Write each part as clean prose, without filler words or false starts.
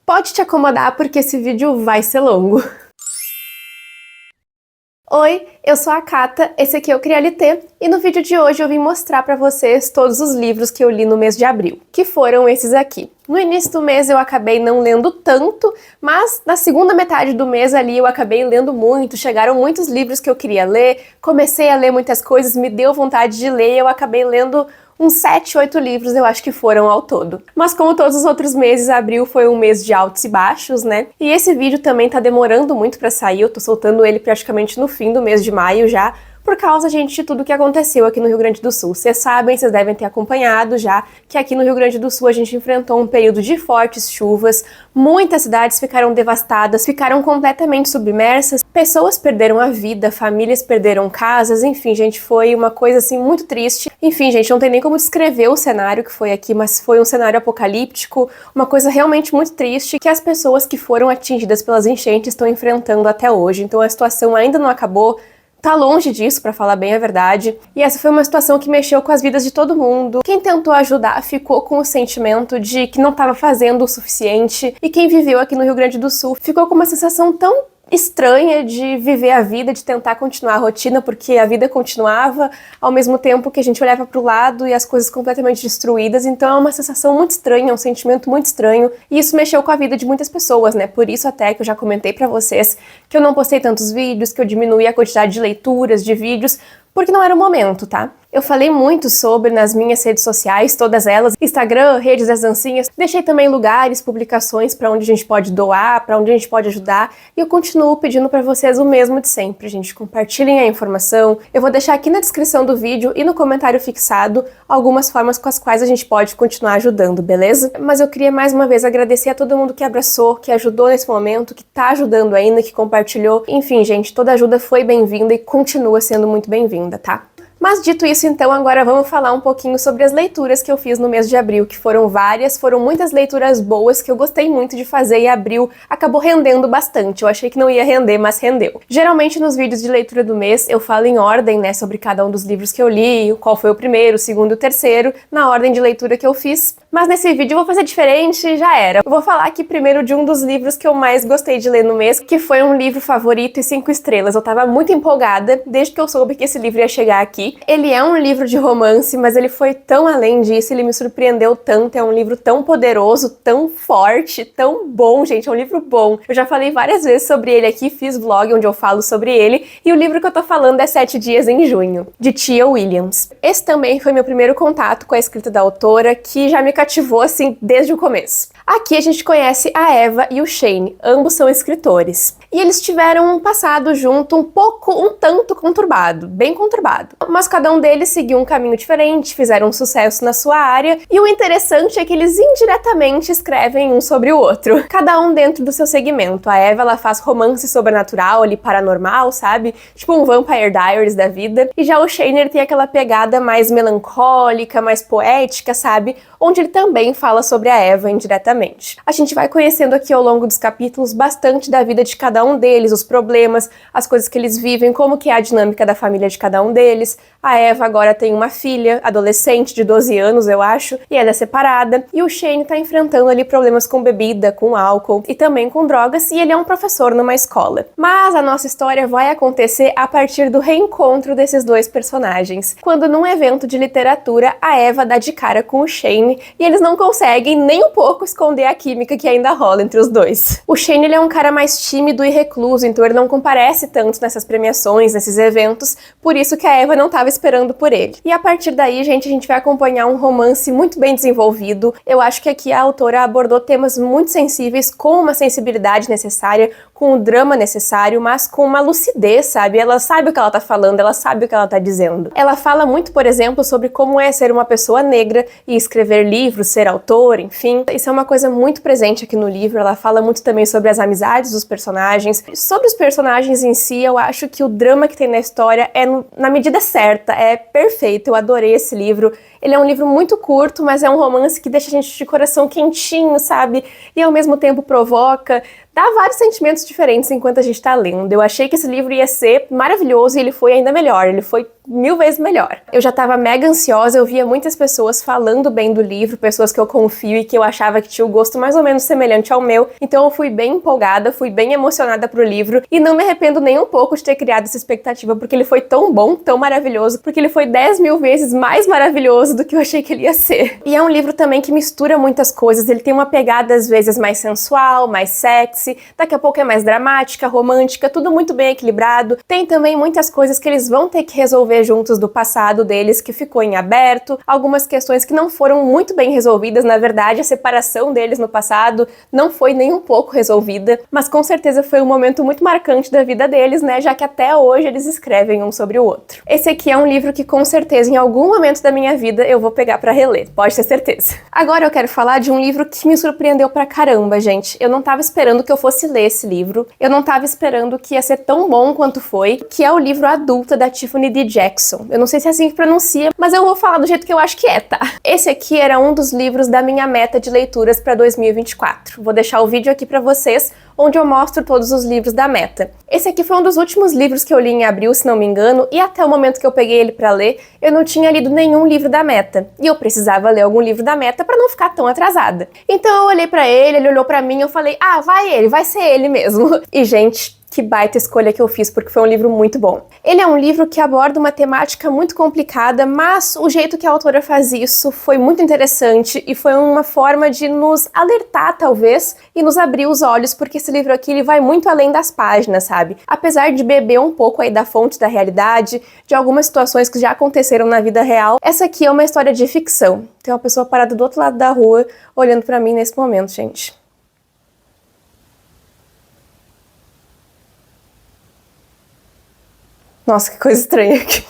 Pode te acomodar porque esse vídeo vai ser longo. Oi, eu sou a Cata, esse aqui é o Crialité, e no vídeo de hoje eu vim mostrar pra vocês todos os livros que eu li no mês de abril, que foram esses aqui. No início do mês eu acabei não lendo tanto, mas na segunda metade do mês ali eu acabei lendo muito, chegaram muitos livros que eu queria ler, comecei a ler muitas coisas, me deu vontade de ler e eu acabei lendo uns 7, 8 livros eu acho que foram ao todo. Mas como todos os outros meses, abril foi um mês de altos e baixos, né? E esse vídeo também tá demorando muito pra sair, eu tô soltando ele praticamente no fim do mês de maio já, por causa, gente, de tudo que aconteceu aqui no Rio Grande do Sul. Vocês sabem, vocês devem ter acompanhado já, que aqui no Rio Grande do Sul a gente enfrentou um período de fortes chuvas, muitas cidades ficaram devastadas, ficaram completamente submersas, pessoas perderam a vida, famílias perderam casas, enfim, gente, foi uma coisa assim muito triste. Enfim, gente, não tem nem como descrever o cenário que foi aqui, mas foi um cenário apocalíptico, uma coisa realmente muito triste que as pessoas que foram atingidas pelas enchentes estão enfrentando até hoje. Então a situação ainda não acabou, tá longe disso, pra falar bem a verdade, e essa foi uma situação que mexeu com as vidas de todo mundo. Quem tentou ajudar ficou com o sentimento de que não estava fazendo o suficiente, e quem viveu aqui no Rio Grande do Sul ficou com uma sensação tão estranha de viver a vida, de tentar continuar a rotina, porque a vida continuava, ao mesmo tempo que a gente olhava para o lado e as coisas completamente destruídas, então é uma sensação muito estranha, é um sentimento muito estranho, e isso mexeu com a vida de muitas pessoas, né? Por isso até que eu já comentei para vocês que eu não postei tantos vídeos, que eu diminuí a quantidade de leituras, de vídeos, porque não era o momento, tá? Eu falei muito sobre nas minhas redes sociais, todas elas, Instagram, Redes das Dancinhas, deixei também lugares, publicações para onde a gente pode doar, para onde a gente pode ajudar, e eu continuo pedindo para vocês o mesmo de sempre, gente, compartilhem a informação. Eu vou deixar aqui na descrição do vídeo e no comentário fixado algumas formas com as quais a gente pode continuar ajudando, beleza? Mas eu queria mais uma vez agradecer a todo mundo que abraçou, que ajudou nesse momento, que tá ajudando ainda, que compartilhou. Enfim, gente, toda ajuda foi bem-vinda e continua sendo muito bem-vinda, tá? Mas dito isso, então, agora vamos falar um pouquinho sobre as leituras que eu fiz no mês de abril, que foram várias, foram muitas leituras boas que eu gostei muito de fazer e abril acabou rendendo bastante. Eu achei que não ia render, mas rendeu. Geralmente nos vídeos de leitura do mês eu falo em ordem, né, sobre cada um dos livros que eu li, qual foi o primeiro, o segundo e o terceiro, na ordem de leitura que eu fiz. Mas nesse vídeo eu vou fazer diferente e já era. Eu vou falar aqui primeiro de um dos livros que eu mais gostei de ler no mês, que foi um livro favorito e 5 estrelas. Eu tava muito empolgada desde que eu soube que esse livro ia chegar aqui. Ele é um livro de romance, mas ele foi tão além disso, ele me surpreendeu tanto, é um livro tão poderoso, tão forte, tão bom, gente, é um livro bom. Eu já falei várias vezes sobre ele aqui, fiz vlog onde eu falo sobre ele, e o livro que eu tô falando é 7 Dias em Junho, de Tia Williams. Esse também foi meu primeiro contato com a escrita da autora, que já me cativou, assim, desde o começo. Aqui a gente conhece a Eva e o Shane, ambos são escritores. E eles tiveram um passado junto um tanto conturbado, bem conturbado. Mas cada um deles seguiu um caminho diferente, fizeram um sucesso na sua área, e o interessante é que eles indiretamente escrevem um sobre o outro, cada um dentro do seu segmento. A Eva, ela faz romance sobrenatural, ali, paranormal, sabe? Tipo um Vampire Diaries da vida. E já o Shane, ele tem aquela pegada mais melancólica, mais poética, sabe? Onde ele também fala sobre a Eva indiretamente. A gente vai conhecendo aqui ao longo dos capítulos bastante da vida de cada um deles, os problemas, as coisas que eles vivem, como que é a dinâmica da família de cada um deles. A Eva agora tem uma filha, adolescente de 12 anos, eu acho, e ela é separada. E o Shane tá enfrentando ali problemas com bebida, com álcool e também com drogas, e ele é um professor numa escola. Mas a nossa história vai acontecer a partir do reencontro desses dois personagens. Quando num evento de literatura, a Eva dá de cara com o Shane e eles não conseguem nem um pouco esconder a química que ainda rola entre os dois. O Shane, ele é um cara mais tímido e recluso, então ele não comparece tanto nessas premiações, nesses eventos, por isso que a Eva não estava esperando por ele. E a partir daí, gente, a gente vai acompanhar um romance muito bem desenvolvido. Eu acho que aqui a autora abordou temas muito sensíveis, com uma sensibilidade necessária, com o drama necessário, mas com uma lucidez, sabe? Ela sabe o que ela tá falando, ela sabe o que ela tá dizendo. Ela fala muito, por exemplo, sobre como é ser uma pessoa negra e escrever livros, ser autor, enfim. Isso é uma coisa muito presente aqui no livro. Ela fala muito também sobre as amizades dos personagens. Sobre os personagens em si, eu acho que o drama que tem na história é na medida certa, é perfeito. Eu adorei esse livro. Ele é um livro muito curto, mas é um romance que deixa a gente de coração quentinho, sabe? E ao mesmo tempo provoca, Dá vários sentimentos diferentes enquanto a gente tá lendo. Eu achei que esse livro ia ser maravilhoso e ele foi ainda melhor, ele foi 1000 vezes melhor. Eu já tava mega ansiosa, eu via muitas pessoas falando bem do livro, pessoas que eu confio e que eu achava que tinha o gosto mais ou menos semelhante ao meu, então eu fui bem empolgada, fui bem emocionada pro livro e não me arrependo nem um pouco de ter criado essa expectativa, porque ele foi tão bom, tão maravilhoso, porque ele foi 10.000 vezes mais maravilhoso do que eu achei que ele ia ser. E é um livro também que mistura muitas coisas, ele tem uma pegada às vezes mais sensual, mais sexy, daqui a pouco é mais dramática, romântica, tudo muito bem equilibrado. Tem também muitas coisas que eles vão ter que resolver juntos do passado deles, que ficou em aberto, algumas questões que não foram muito bem resolvidas, na verdade a separação deles no passado não foi nem um pouco resolvida, mas com certeza foi um momento muito marcante da vida deles, né, já que até hoje eles escrevem um sobre o outro. Esse aqui é um livro que com certeza em algum momento da minha vida eu vou pegar pra reler, pode ter certeza. Agora eu quero falar de um livro que me surpreendeu pra caramba, gente. Eu não tava esperando que eu fosse ler esse livro, eu não tava esperando que ia ser tão bom quanto foi, que é o livro Adulta, da Tiffany D. Jackson. Eu não sei se é assim que pronuncia, mas eu vou falar do jeito que eu acho que é, tá? Esse aqui era um dos livros da minha meta de leituras pra 2024. Vou deixar o vídeo aqui pra vocês, onde eu mostro todos os livros da meta. Esse aqui foi um dos últimos livros que eu li em abril, se não me engano, e até o momento que eu peguei ele pra ler, eu não tinha lido nenhum livro da meta. E eu precisava ler algum livro da meta pra não ficar tão atrasada. Então eu olhei pra ele olhou pra mim e eu falei, ah, vai ser ele mesmo. E, gente, que baita escolha que eu fiz, porque foi um livro muito bom. Ele é um livro que aborda uma temática muito complicada, mas o jeito que a autora faz isso foi muito interessante e foi uma forma de nos alertar, talvez, e nos abrir os olhos, porque esse livro aqui ele vai muito além das páginas, sabe? Apesar de beber um pouco aí da fonte da realidade, de algumas situações que já aconteceram na vida real, essa aqui é uma história de ficção. Tem uma pessoa parada do outro lado da rua, olhando pra mim nesse momento, gente. Nossa, que coisa estranha aqui.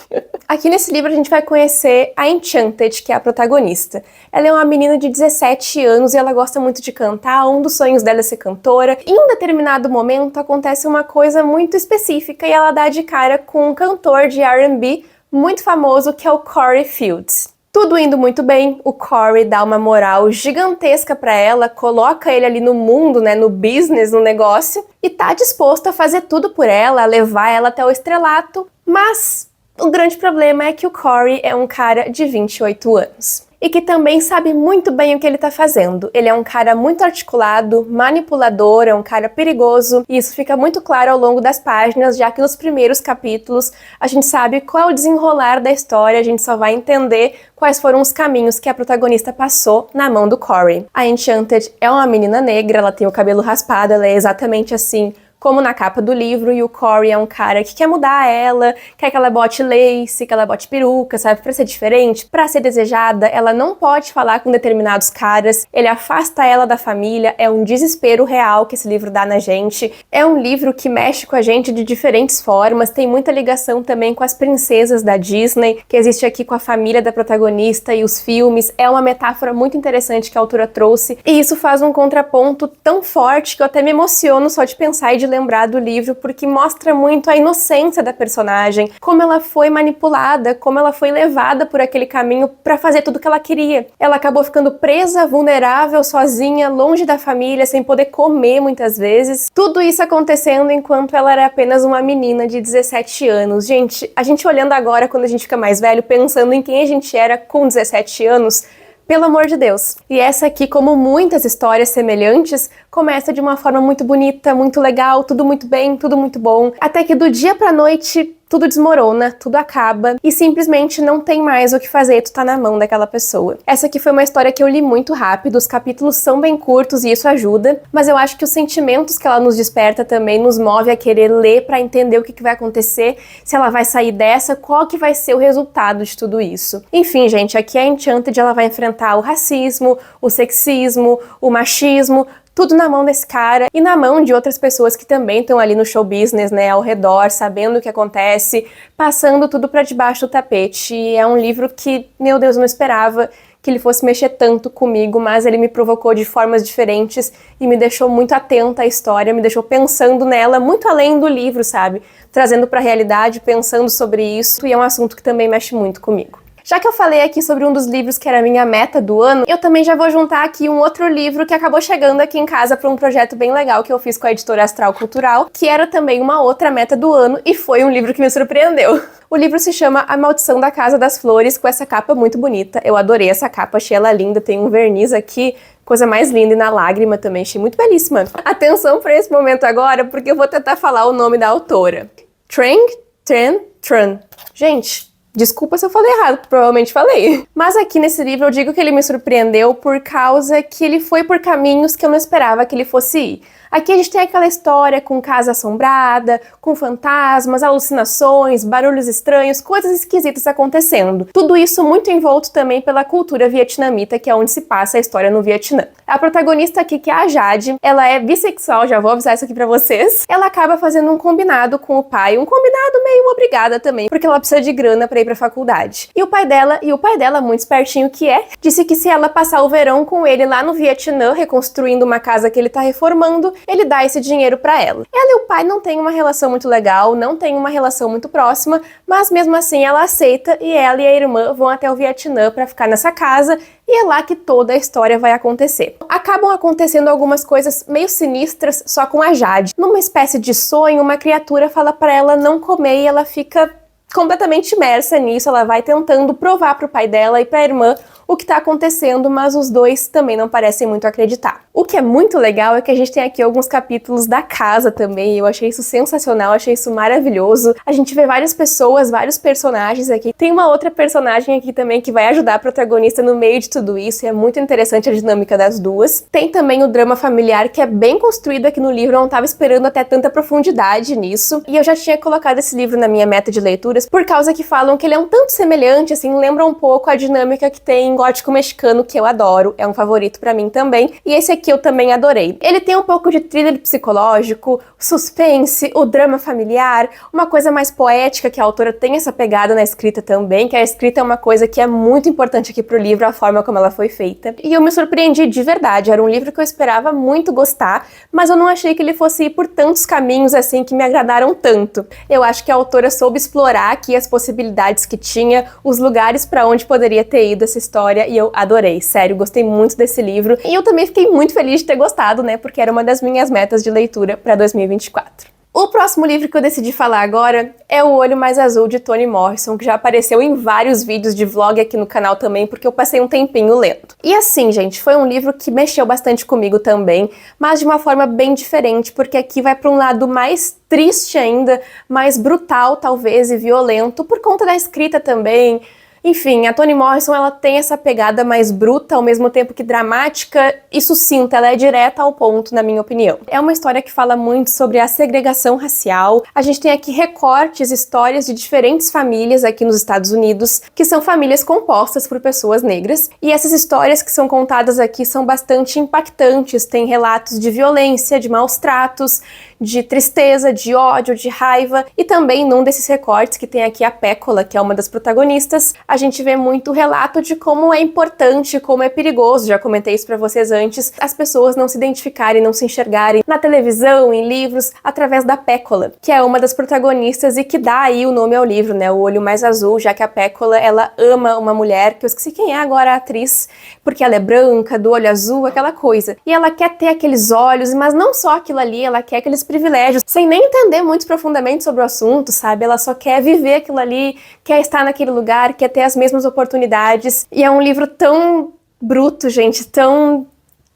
Aqui nesse livro a gente vai conhecer a Enchanted, que é a protagonista. Ela é uma menina de 17 anos e ela gosta muito de cantar, um dos sonhos dela é ser cantora. Em um determinado momento acontece uma coisa muito específica e ela dá de cara com um cantor de R&B muito famoso que é o Corey Fields. Tudo indo muito bem, o Corey dá uma moral gigantesca pra ela, coloca ele ali no mundo, né, no business, no negócio, e tá disposto a fazer tudo por ela, a levar ela até o estrelato, mas o grande problema é que o Corey é um cara de 28 anos. E que também sabe muito bem o que ele tá fazendo. Ele é um cara muito articulado, manipulador, é um cara perigoso, e isso fica muito claro ao longo das páginas, já que nos primeiros capítulos a gente sabe qual é o desenrolar da história, a gente só vai entender quais foram os caminhos que a protagonista passou na mão do Corey. A Enchanted é uma menina negra, ela tem o cabelo raspado, ela é exatamente assim como na capa do livro, e o Corey é um cara que quer mudar ela, quer que ela bote lace, que ela bote peruca, sabe, pra ser diferente, pra ser desejada, ela não pode falar com determinados caras, ele afasta ela da família, é um desespero real que esse livro dá na gente, é um livro que mexe com a gente de diferentes formas, tem muita ligação também com as princesas da Disney, que existe aqui com a família da protagonista e os filmes, é uma metáfora muito interessante que a autora trouxe, e isso faz um contraponto tão forte que eu até me emociono só de pensar e de lembrar do livro, porque mostra muito a inocência da personagem, como ela foi manipulada, como ela foi levada por aquele caminho pra fazer tudo o que ela queria. Ela acabou ficando presa, vulnerável, sozinha, longe da família, sem poder comer muitas vezes. Tudo isso acontecendo enquanto ela era apenas uma menina de 17 anos. Gente, a gente olhando agora, quando a gente fica mais velho, pensando em quem a gente era com 17 anos, pelo amor de Deus. E essa aqui, como muitas histórias semelhantes, começa de uma forma muito bonita, muito legal, tudo muito bem, tudo muito bom, até que do dia pra noite tudo desmorona, tudo acaba e simplesmente não tem mais o que fazer, tu tá na mão daquela pessoa. Essa aqui foi uma história que eu li muito rápido, os capítulos são bem curtos e isso ajuda, mas eu acho que os sentimentos que ela nos desperta também nos move a querer ler pra entender o que vai acontecer, se ela vai sair dessa, qual que vai ser o resultado de tudo isso. Enfim, gente, aqui a Enchanted ela vai enfrentar o racismo, o sexismo, o machismo, tudo na mão desse cara e na mão de outras pessoas que também estão ali no show business, né, ao redor, sabendo o que acontece, passando tudo pra debaixo do tapete. E é um livro que, meu Deus, eu não esperava que ele fosse mexer tanto comigo, mas ele me provocou de formas diferentes e me deixou muito atenta à história, me deixou pensando nela muito além do livro, sabe? Trazendo pra realidade, pensando sobre isso, e é um assunto que também mexe muito comigo. Já que eu falei aqui sobre um dos livros que era a minha meta do ano, eu também já vou juntar aqui um outro livro que acabou chegando aqui em casa para um projeto bem legal que eu fiz com a editora Astral Cultural, que era também uma outra meta do ano e foi um livro que me surpreendeu. O livro se chama A Maldição da Casa das Flores, com essa capa muito bonita. Eu adorei essa capa, achei ela linda, tem um verniz aqui, coisa mais linda, e na lágrima também, achei muito belíssima. Atenção para esse momento agora, porque eu vou tentar falar o nome da autora. Trang Tran Tran. Gente, desculpa se eu falei errado, provavelmente falei. Mas aqui nesse livro eu digo que ele me surpreendeu por causa que ele foi por caminhos que eu não esperava que ele fosse ir. Aqui a gente tem aquela história com casa assombrada, com fantasmas, alucinações, barulhos estranhos, coisas esquisitas acontecendo. Tudo isso muito envolto também pela cultura vietnamita, que é onde se passa a história no Vietnã. A protagonista aqui, que é a Jade, ela é bissexual, já vou avisar isso aqui pra vocês. Ela acaba fazendo um combinado com o pai, um combinado meio obrigada também, porque ela precisa de grana pra ir pra faculdade. E o pai dela, muito espertinho que é, disse que se ela passar o verão com ele lá no Vietnã, reconstruindo uma casa que ele tá reformando, ele dá esse dinheiro pra ela. Ela e o pai não têm uma relação muito legal, não têm uma relação muito próxima, mas mesmo assim ela aceita e ela e a irmã vão até o Vietnã pra ficar nessa casa e é lá que toda a história vai acontecer. Acabam acontecendo algumas coisas meio sinistras só com a Jade. Numa espécie de sonho, uma criatura fala pra ela não comer e ela fica completamente imersa nisso, ela vai tentando provar pro pai dela e pra irmã o que tá acontecendo, mas os dois também não parecem muito acreditar. O que é muito legal é que a gente tem aqui alguns capítulos da casa também, eu achei isso sensacional, achei isso maravilhoso. A gente vê várias pessoas, vários personagens aqui. Tem uma outra personagem aqui também que vai ajudar a protagonista no meio de tudo isso, e é muito interessante a dinâmica das duas. Tem também o drama familiar, que é bem construído aqui no livro, eu não tava esperando até tanta profundidade nisso. E eu já tinha colocado esse livro na minha meta de leituras, por causa que falam que ele é um tanto semelhante, assim, lembra um pouco a dinâmica que tem em Gótico Mexicano, que eu adoro, é um favorito pra mim também, e esse aqui eu também adorei. Ele tem um pouco de thriller psicológico, suspense, o drama familiar, uma coisa mais poética, que a autora tem essa pegada na escrita também, que a escrita é uma coisa que é muito importante aqui pro livro, a forma como ela foi feita. E eu me surpreendi de verdade, era um livro que eu esperava muito gostar, mas eu não achei que ele fosse ir por tantos caminhos assim que me agradaram tanto. Eu acho que a autora soube explorar aqui as possibilidades que tinha, os lugares pra onde poderia ter ido essa história, e eu adorei, sério, gostei muito desse livro. E eu também fiquei muito feliz de ter gostado, né, porque era uma das minhas metas de leitura para 2024. O próximo livro que eu decidi falar agora é O Olho Mais Azul, de Toni Morrison, que já apareceu em vários vídeos de vlog aqui no canal também, porque eu passei um tempinho lendo. E assim, gente, foi um livro que mexeu bastante comigo também, mas de uma forma bem diferente, porque aqui vai para um lado mais triste ainda, mais brutal talvez e violento, por conta da escrita também. Enfim, a Toni Morrison, ela tem essa pegada mais bruta, ao mesmo tempo que dramática e sucinta, ela é direta ao ponto, na minha opinião. É uma história que fala muito sobre a segregação racial. A gente tem aqui recortes, histórias de diferentes famílias aqui nos Estados Unidos, que são famílias compostas por pessoas negras, e essas histórias que são contadas aqui são bastante impactantes, tem relatos de violência, de maus tratos, de tristeza, de ódio, de raiva, e também num desses recortes que tem aqui a Pécola, que é uma das protagonistas, a gente vê muito relato de como é importante, como é perigoso, já comentei isso pra vocês antes, as pessoas não se identificarem, não se enxergarem na televisão, em livros, através da Pécola, que é uma das protagonistas e que dá aí o nome ao livro, né, O Olho Mais Azul, já que a Pécola, ela ama uma mulher, que eu esqueci quem é agora a atriz, porque ela é branca, do olho azul, aquela coisa, e ela quer ter aqueles olhos, mas não só aquilo ali, ela quer aqueles privilégios, sem nem entender muito profundamente sobre o assunto, sabe, ela só quer viver aquilo ali, quer estar naquele lugar, quer ter as mesmas oportunidades, e é um livro tão bruto, gente, tão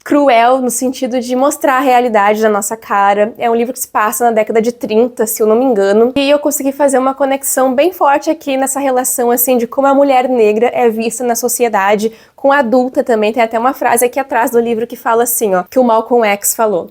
cruel no sentido de mostrar a realidade da nossa cara. É um livro que se passa na década de 30, se eu não me engano, e eu consegui fazer uma conexão bem forte aqui nessa relação, assim, de como a mulher negra é vista na sociedade, com a adulta também. Tem até uma frase aqui atrás do livro que fala assim, ó, que o Malcolm X falou: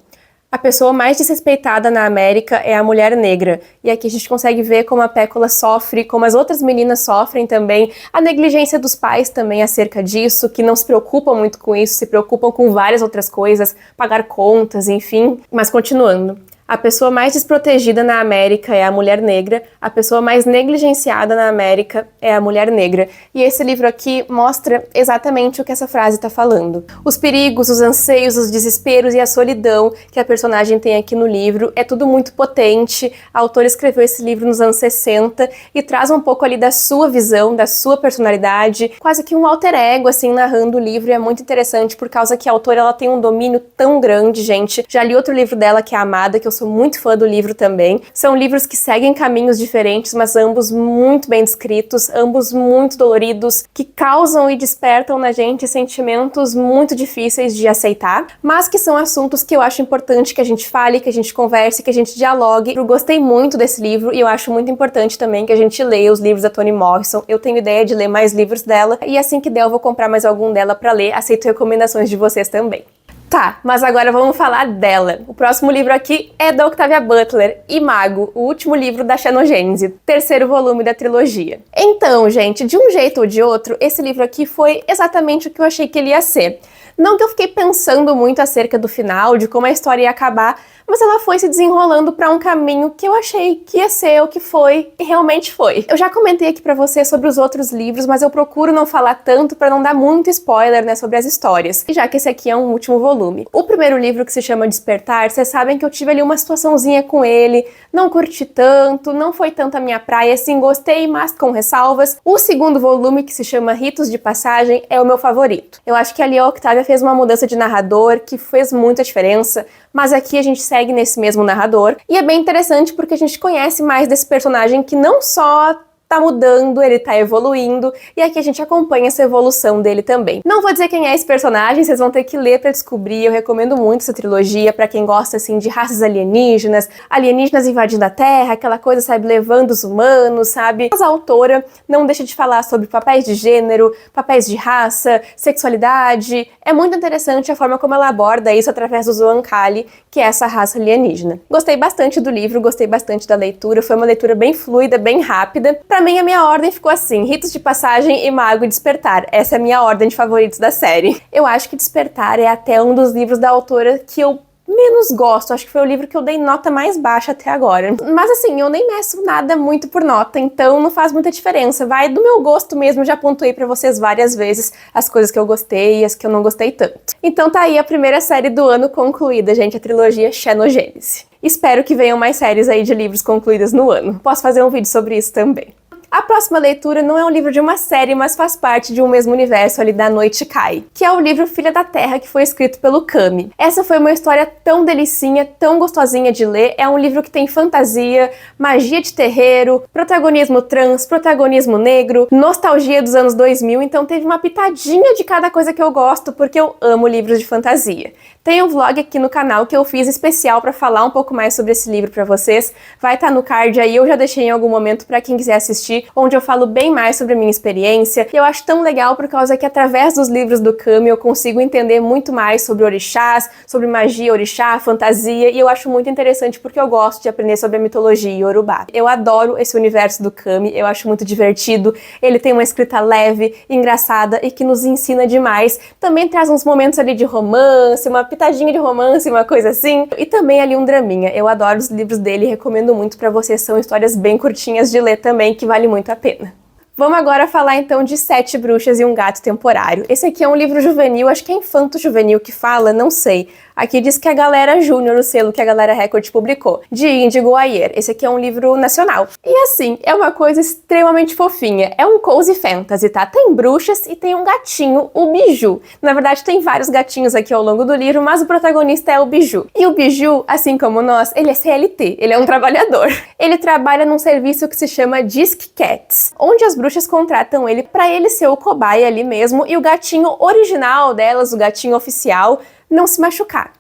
a pessoa mais desrespeitada na América é a mulher negra. E aqui a gente consegue ver como a Pécola sofre, como as outras meninas sofrem também, a negligência dos pais também acerca disso, que não se preocupam muito com isso, se preocupam com várias outras coisas, pagar contas, enfim. Mas continuando. A pessoa mais desprotegida na América é a mulher negra, a pessoa mais negligenciada na América é a mulher negra. E esse livro aqui mostra exatamente o que essa frase está falando. Os perigos, os anseios, os desesperos e a solidão que a personagem tem aqui no livro é tudo muito potente. A autora escreveu esse livro nos anos 60 e traz um pouco ali da sua visão, da sua personalidade, quase que um alter ego, assim, narrando o livro. E é muito interessante por causa que a autora ela tem um domínio tão grande, gente. Já li outro livro dela, que é Amada, que eu sou muito fã do livro também. São livros que seguem caminhos diferentes, mas ambos muito bem descritos, ambos muito doloridos, que causam e despertam na gente sentimentos muito difíceis de aceitar, mas que são assuntos que eu acho importante que a gente fale, que a gente converse, que a gente dialogue. Eu gostei muito desse livro e eu acho muito importante também que a gente leia os livros da Toni Morrison. Eu tenho ideia de ler mais livros dela e assim que der eu vou comprar mais algum dela pra ler. Aceito recomendações de vocês também. Tá, mas agora vamos falar dela. O próximo livro aqui é da Octavia Butler, Imago, o último livro da Xenogênese, terceiro volume da trilogia. Então, gente, de um jeito ou de outro, esse livro aqui foi exatamente o que eu achei que ele ia ser. Não que eu fiquei pensando muito acerca do final, de como a história ia acabar, mas ela foi se desenrolando para um caminho que eu achei que ia ser o que foi, e realmente foi. Eu já comentei aqui pra você sobre os outros livros, mas eu procuro não falar tanto para não dar muito spoiler, né, sobre as histórias. E já que esse aqui é um último volume. O primeiro livro, que se chama Despertar, vocês sabem que eu tive ali uma situaçãozinha com ele, não curti tanto, não foi tanto a minha praia, assim, gostei, mas com ressalvas. O segundo volume, que se chama Ritos de Passagem, é o meu favorito. Eu acho que ali a Octavia fez uma mudança de narrador que fez muita diferença, mas aqui a gente segue nesse mesmo narrador, e é bem interessante porque a gente conhece mais desse personagem que não só tá mudando, ele tá evoluindo, e aqui a gente acompanha essa evolução dele também. Não vou dizer quem é esse personagem, vocês vão ter que ler pra descobrir. Eu recomendo muito essa trilogia pra quem gosta, assim, de raças alienígenas, alienígenas invadindo a Terra, aquela coisa, sabe, levando os humanos, sabe? Mas a autora não deixa de falar sobre papéis de gênero, papéis de raça, sexualidade. É muito interessante a forma como ela aborda isso através do Zoancali, que é essa raça alienígena. Gostei bastante do livro, gostei bastante da leitura, foi uma leitura bem fluida, bem rápida. Pra mim, a minha ordem ficou assim: Ritos de Passagem, Imago e Despertar. Essa é a minha ordem de favoritos da série. Eu acho que Despertar é até um dos livros da autora que eu menos gosto. Acho que foi o livro que eu dei nota mais baixa até agora. Mas assim, eu nem meço nada muito por nota, então não faz muita diferença. Vai do meu gosto mesmo, já pontuei pra vocês várias vezes as coisas que eu gostei e as que eu não gostei tanto. Então tá aí a primeira série do ano concluída, gente, a trilogia Xenogênese. Espero que venham mais séries aí de livros concluídas no ano. Posso fazer um vídeo sobre isso também. A próxima leitura não é um livro de uma série, mas faz parte de um mesmo universo ali da Noite Cai, que é o livro Filha da Terra, que foi escrito pelo Kami. Essa foi uma história tão delicinha, tão gostosinha de ler. É um livro que tem fantasia, magia de terreiro, protagonismo trans, protagonismo negro, nostalgia dos anos 2000, então teve uma pitadinha de cada coisa que eu gosto, porque eu amo livros de fantasia. Tem um vlog aqui no canal que eu fiz especial pra falar um pouco mais sobre esse livro pra vocês. Vai estar no card aí, eu já deixei em algum momento pra quem quiser assistir, onde eu falo bem mais sobre a minha experiência. E eu acho tão legal por causa que através dos livros do Kami eu consigo entender muito mais sobre orixás, sobre magia, orixá, fantasia, e eu acho muito interessante porque eu gosto de aprender sobre a mitologia iorubá. Eu adoro esse universo do Kami, eu acho muito divertido, ele tem uma escrita leve, engraçada e que nos ensina demais. Também traz uns momentos ali de romance, uma pitadinha de romance, uma coisa assim, e também ali um draminha. Eu adoro os livros dele e recomendo muito pra vocês, são histórias bem curtinhas de ler também, que vale muito a pena. Vamos agora falar então de Sete Bruxas e um Gato Temporário. Esse aqui é um livro juvenil, acho que é infanto-juvenil que fala, não sei. Aqui diz que é a Galera Júnior, o selo que a Galera Record publicou, de Índigo Ayer. Esse aqui é um livro nacional. E assim, é uma coisa extremamente fofinha. É um cozy fantasy, tá? Tem bruxas e tem um gatinho, o Biju. Na verdade, tem vários gatinhos aqui ao longo do livro, mas o protagonista é o Biju. E o Biju, assim como nós, ele é CLT, ele é um trabalhador. Ele trabalha num serviço que se chama Disc Cats, onde as bruxas contratam ele pra ele ser o cobaia ali mesmo e o gatinho original delas, o gatinho oficial, não se machucar.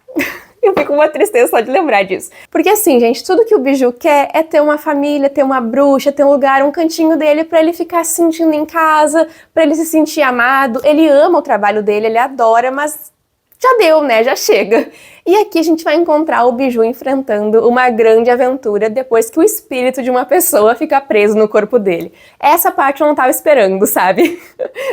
Eu fico com uma tristeza só de lembrar disso. Porque assim, gente, tudo que o Biju quer é ter uma família, ter uma bruxa, ter um lugar, um cantinho dele pra ele ficar se sentindo em casa, pra ele se sentir amado. Ele ama o trabalho dele, ele adora, mas já deu, né? Já chega. E aqui a gente vai encontrar o Biju enfrentando uma grande aventura depois que o espírito de uma pessoa fica preso no corpo dele. Essa parte eu não tava esperando, sabe?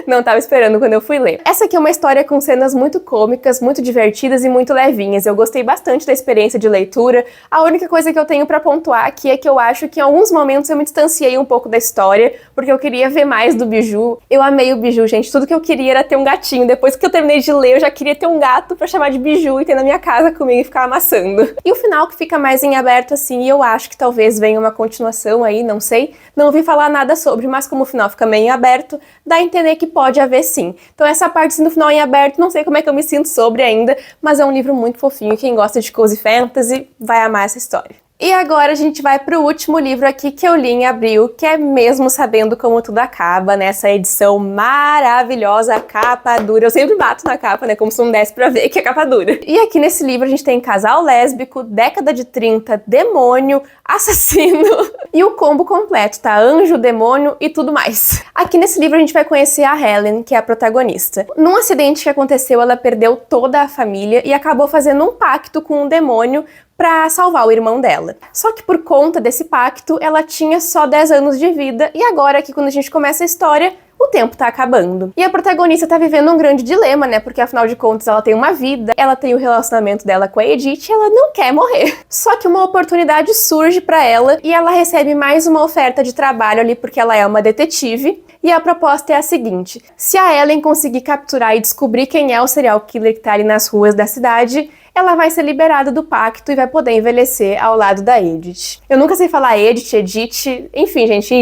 Não tava esperando quando eu fui ler. Essa aqui é uma história com cenas muito cômicas, muito divertidas e muito levinhas. Eu gostei bastante da experiência de leitura. A única coisa que eu tenho pra pontuar aqui é que eu acho que em alguns momentos eu me distanciei um pouco da história, porque eu queria ver mais do Biju. Eu amei o Biju, gente. Tudo que eu queria era ter um gatinho. Depois que eu terminei de ler, eu já queria ter um gato pra chamar de Biju e ter na minha casa comigo e ficar amassando. E o final que fica mais em aberto assim, eu acho que talvez venha uma continuação aí, não sei. Não ouvi falar nada sobre, mas como o final fica meio em aberto, dá a entender que pode haver sim. Então essa parte assim, do final em aberto, não sei como é que eu me sinto sobre ainda, mas é um livro muito fofinho. Quem gosta de cozy fantasy vai amar essa história. E agora a gente vai pro último livro aqui que eu li em abril, que é Mesmo Sabendo Como Tudo Acaba, nessa edição maravilhosa, capa dura. Eu sempre bato na capa, né, como se não desse pra ver que é capa dura. E aqui nesse livro a gente tem casal lésbico, década de 30, demônio, assassino e o combo completo, tá? Anjo, demônio e tudo mais. Aqui nesse livro a gente vai conhecer a Helen, que é a protagonista. Num acidente que aconteceu, ela perdeu toda a família e acabou fazendo um pacto com um demônio pra salvar o irmão dela. Só que por conta desse pacto, ela tinha só 10 anos de vida e agora aqui quando a gente começa a história, o tempo tá acabando. E a protagonista tá vivendo um grande dilema, né? Porque afinal de contas ela tem uma vida, ela tem o relacionamento dela com a Edith e ela não quer morrer. Só que uma oportunidade surge pra ela e ela recebe mais uma oferta de trabalho ali porque ela é uma detetive. E a proposta é a seguinte: se a Ellen conseguir capturar e descobrir quem é o serial killer que tá ali nas ruas da cidade, ela vai ser liberada do pacto e vai poder envelhecer ao lado da Edith. Eu nunca sei falar Edith, enfim, gente,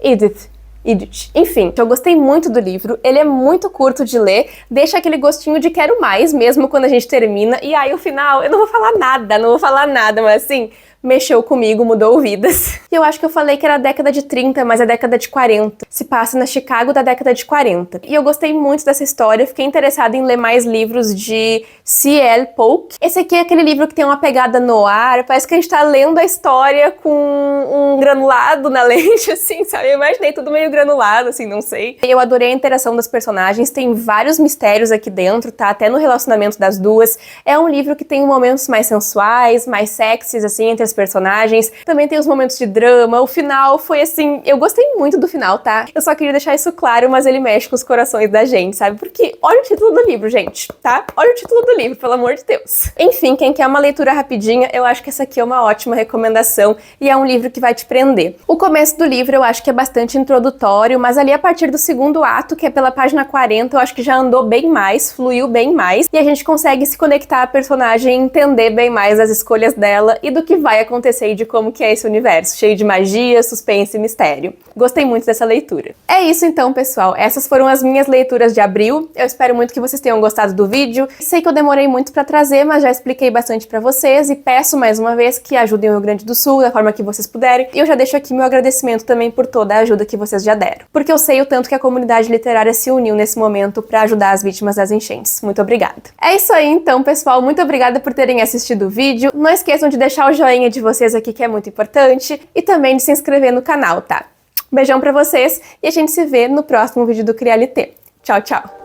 Edith. Enfim, eu gostei muito do livro, ele é muito curto de ler, deixa aquele gostinho de quero mais, mesmo quando a gente termina, e aí o final, eu não vou falar nada, mas assim, mexeu comigo, mudou vidas. E eu acho que eu falei que era a década de 30, mas é a década de 40. Se passa na Chicago da década de 40. E eu gostei muito dessa história, fiquei interessada em ler mais livros de C.L. Polk. Esse aqui é aquele livro que tem uma pegada no ar, parece que a gente tá lendo a história com um granulado na lente, assim, sabe? Eu imaginei tudo meio granulado, assim, não sei. Eu adorei a interação das personagens, tem vários mistérios aqui dentro, tá? Até no relacionamento das duas. É um livro que tem momentos mais sensuais, mais sexys, assim, entre as personagens. Também tem os momentos de drama. O final foi assim, eu gostei muito do final, tá? Eu só queria deixar isso claro, mas ele mexe com os corações da gente, sabe? Porque olha o título do livro, gente, tá? Olha o título do livro, pelo amor de Deus. Enfim, quem quer uma leitura rapidinha, eu acho que essa aqui é uma ótima recomendação e é um livro que vai te prender. O começo do livro eu acho que é bastante introdutório, mas ali a partir do segundo ato, que é pela página 40, eu acho que já andou bem mais, fluiu bem mais, e a gente consegue se conectar à personagem e entender bem mais as escolhas dela e do que vai acontecer e de como que é esse universo, cheio de magia, suspense e mistério. Gostei muito dessa leitura. É isso então, pessoal. Essas foram as minhas leituras de abril. Eu espero muito que vocês tenham gostado do vídeo. Sei que eu demorei muito pra trazer, mas já expliquei bastante pra vocês e peço mais uma vez que ajudem o Rio Grande do Sul da forma que vocês puderem. E eu já deixo aqui meu agradecimento também por toda a ajuda que vocês já deram. Porque eu sei o tanto que a comunidade literária se uniu nesse momento pra ajudar as vítimas das enchentes. Muito obrigada. É isso aí então, pessoal. Muito obrigada por terem assistido o vídeo. Não esqueçam de deixar o joinha de vocês aqui, que é muito importante, e também de se inscrever no canal, tá? Beijão pra vocês e a gente se vê no próximo vídeo do Crialité. Tchau, tchau!